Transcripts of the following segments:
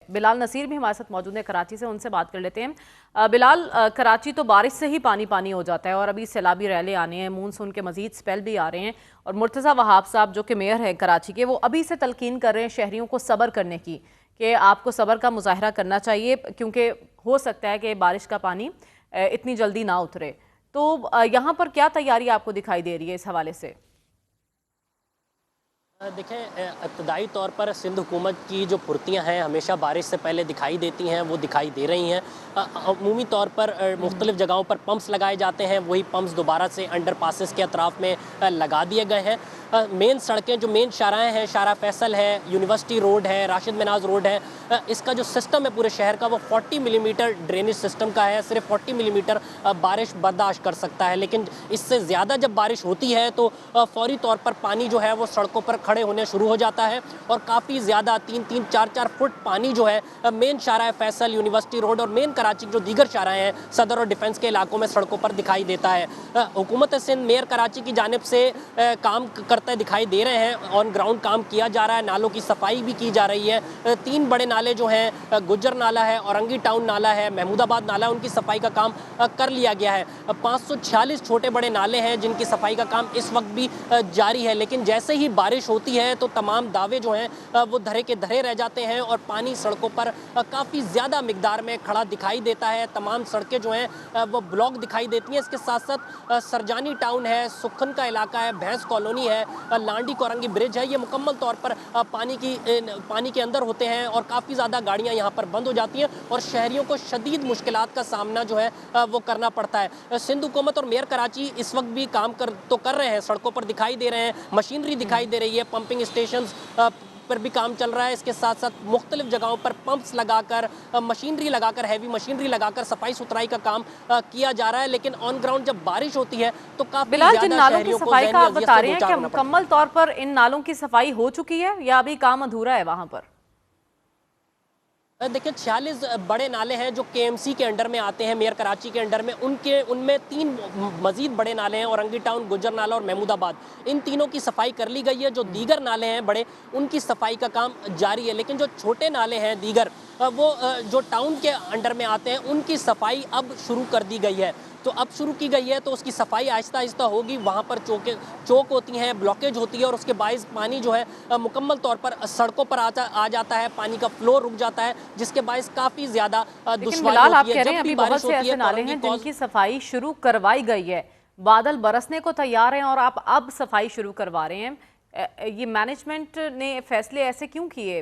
बिलाल नसीर भी हमारे साथ मौजूद है कराची से, उनसे बात कर लेते हैं। बिलाल, कराची तो बारिश से ही पानी पानी हो जाता है और अभी सैलाबी रैले आने हैं, मूनसून के मजीद स्पेल भी आ रहे हैं और मुर्तज़ा वहाब साहब जो कि मेयर हैं कराची के, वो अभी से तलकीन कर रहे हैं शहरियों को सब्र करने की कि आपको सब्र का मुजाहरा करना चाहिए क्योंकि हो सकता है कि बारिश का पानी इतनी जल्दी ना उतरे। तो यहाँ पर क्या तैयारी आपको दिखाई दे रही है इस हवाले से? देखें, इब्तदाई तौर पर सिंध हुकूमत की जो फुर्तियाँ हैं हमेशा बारिश से पहले दिखाई देती हैं, वो दिखाई दे रही हैं। अमूमी तौर पर मुख्तलिफ जगहों पर पंप्स लगाए जाते हैं, वही पंप्स दोबारा से अंडर पासेस के अतराफ़ में लगा दिए गए हैं। मेन सड़कें जो मेन शाहराएँ हैं, शाहरा फैसल है, यूनिवर्सिटी रोड है, राशिद मिनाज रोड है, इसका जो सिस्टम है पूरे शहर का वो 40 मिलीमीटर ड्रेनेज सिस्टम का है। सिर्फ 40 मिलीमीटर बारिश बर्दाश्त कर सकता है, लेकिन इससे ज़्यादा जब बारिश होती है तो फौरी तौर पर पानी जो है वो सड़कों पर खड़े होने शुरू हो जाता है और काफ़ी ज़्यादा 3-3, 4-4 फुट पानी जो है मेन शाहरा फैसल, यूनिवर्सिटी रोड और मेन कराची जो दीगर शाहराएँ हैं, सदर और डिफेंस के इलाकों में सड़कों पर दिखाई देता है। हुकूमत सिंध मेयर कराची की जानिब से काम करते दिखाई दे रहे हैं, ऑन ग्राउंड काम किया जा रहा है, नालों की सफाई भी की जा रही है। 3 बड़े नाले जो हैं, गुज्जर नाला है, औरंगी टाउन नाला है, महमूदाबाद नाला है, उनकी सफाई का काम कर लिया गया है। 546 छोटे बड़े नाले हैं जिनकी सफाई का काम इस वक्त भी जारी है, लेकिन जैसे ही बारिश होती है तो तमाम दावे जो हैं वो धरे के धरे रह जाते हैं और पानी सड़कों पर काफ़ी ज़्यादा मिकदार में खड़ा दिखाई देता है। तमाम सड़कें जो हैं वो ब्लॉक दिखाई देती हैं। इसके साथ साथ सरजानी टाउन है, सुखन का इलाका है, भैंस कॉलोनी है, लांडी कोरंगी ब्रिज है, ये मुकम्मल तौर पर पानी के अंदर होते हैं और काफ़ी ज़्यादा गाड़ियाँ यहाँ पर बंद हो जाती हैं और शहरियों को शदीद मुश्किलात का सामना जो है वो करना पड़ता है। सिंध हुकूमत और मेयर कराची इस वक्त भी काम कर रहे हैं, सड़कों पर दिखाई दे रहे हैं, मशीनरी दिखाई दे रही है, पंपिंग स्टेशन पर भी काम चल रहा है। इसके साथ साथ मुख्तलिफ जगहों पर पंप्स लगाकर, मशीनरी लगाकर, हैवी मशीनरी लगाकर सफाई सुथराई का काम किया जा रहा है, लेकिन ऑन ग्राउंड जब बारिश होती है तो काफी जिन नालों की सफाई का आप बता रहे हैं, क्या मुकम्मल तौर पर इन नालों की सफाई हो चुकी है या अभी काम अधूरा है वहां पर? देखिए, 46 बड़े नाले हैं जो केएमसी के अंडर में आते हैं, मेयर कराची के अंडर में। उनमें 3 मजीद बड़े नाले हैं, औरंगी टाउन, गुज्जर नाला और महमूदाबाद। इन तीनों की सफाई कर ली गई है। जो दीगर नाले हैं बड़े, उनकी सफाई का काम जारी है, लेकिन जो छोटे नाले हैं दीगर, वो जो टाउन के अंडर में आते हैं, उनकी सफाई अब शुरू कर दी गई है। तो अब शुरू की गई है तो उसकी सफाई आहिस्ता आहिस्ता होगी। वहाँ पर चौक होती हैं, ब्लॉकेज होती है और उसके बायस पानी जो है मुकम्मल तौर पर सड़कों पर आ जाता है, पानी का फ्लो रुक जाता है, जिसके बायस काफ़ी ज़्यादा दुश्वारी होती है। जब भी बारिश होती है, ऐसे नाले हैं जिनकी सफाई शुरू करवाई गई है, बादल बरसने को तैयार हैं और आप अब सफाई शुरू करवा रहे हैं। ये मैनेजमेंट ने फैसले ऐसे क्यों किए?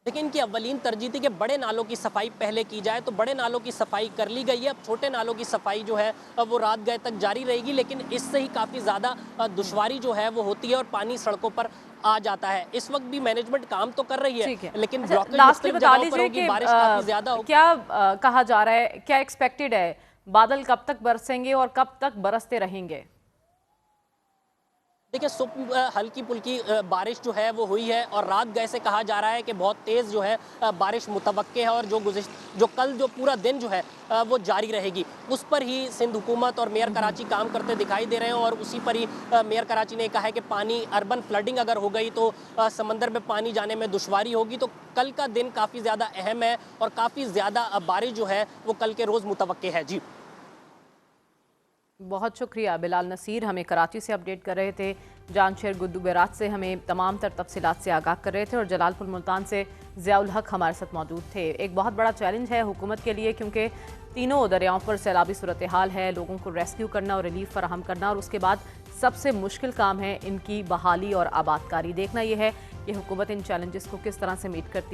देखिए, इनकी अव्वलीन तरजीह थी कि बड़े नालों की सफाई पहले की जाए, तो बड़े नालों की सफाई कर ली गई है। अब छोटे नालों की सफाई जो है वो रात गए तक जारी रहेगी, लेकिन इससे ही काफ़ी ज़्यादा दुश्वारी जो है वो होती है और पानी सड़कों पर आ जाता है। इस वक्त भी मैनेजमेंट काम तो कर रही है, लेकिन लास्ट में बता लीजिए कि बारिश काफ़ी ज़्यादा क्या कहा जा रहा है, क्या एक्सपेक्टेड है, बादल कब तक बरसेंगे और कब तक बरसते रहेंगे? देखिए, सुबह हल्की पुल्की बारिश जो है वो हुई है और रात गए से कहा जा रहा है कि बहुत तेज़ जो है बारिश मुतवक्के है और जो कल जो पूरा दिन जो है वो जारी रहेगी। उस पर ही सिंध हुकूमत और मेयर कराची काम करते दिखाई दे रहे हैं और उसी पर ही मेयर कराची ने कहा है कि पानी अर्बन फ्लडिंग अगर हो गई तो समंदर में पानी जाने में दुश्वारी होगी। तो कल का दिन काफ़ी ज़्यादा अहम है और काफ़ी ज़्यादा बारिश जो है वो कल के रोज़ मुतवक्के है। जी, बहुत शुक्रिया। बिलाल नसीर हमें कराची से अपडेट कर रहे थे, जानशेर गुद्दू बैराज से हमें तमाम तर तफसीलात से आगाह कर रहे थे और जलालपुर मुल्तान से ज़ियाउल हक हमारे साथ मौजूद थे। एक बहुत बड़ा चैलेंज है हुकूमत के लिए क्योंकि तीनों दरियाओं पर सैलाबी सूरत हाल है, लोगों को रेस्क्यू करना और रिलीफ फराहम करना, और उसके बाद सबसे मुश्किल काम है इनकी बहाली और आबादकारी। देखना यह है कि हुकूमत इन चैलेंजेस को किस तरह से मीट करती है।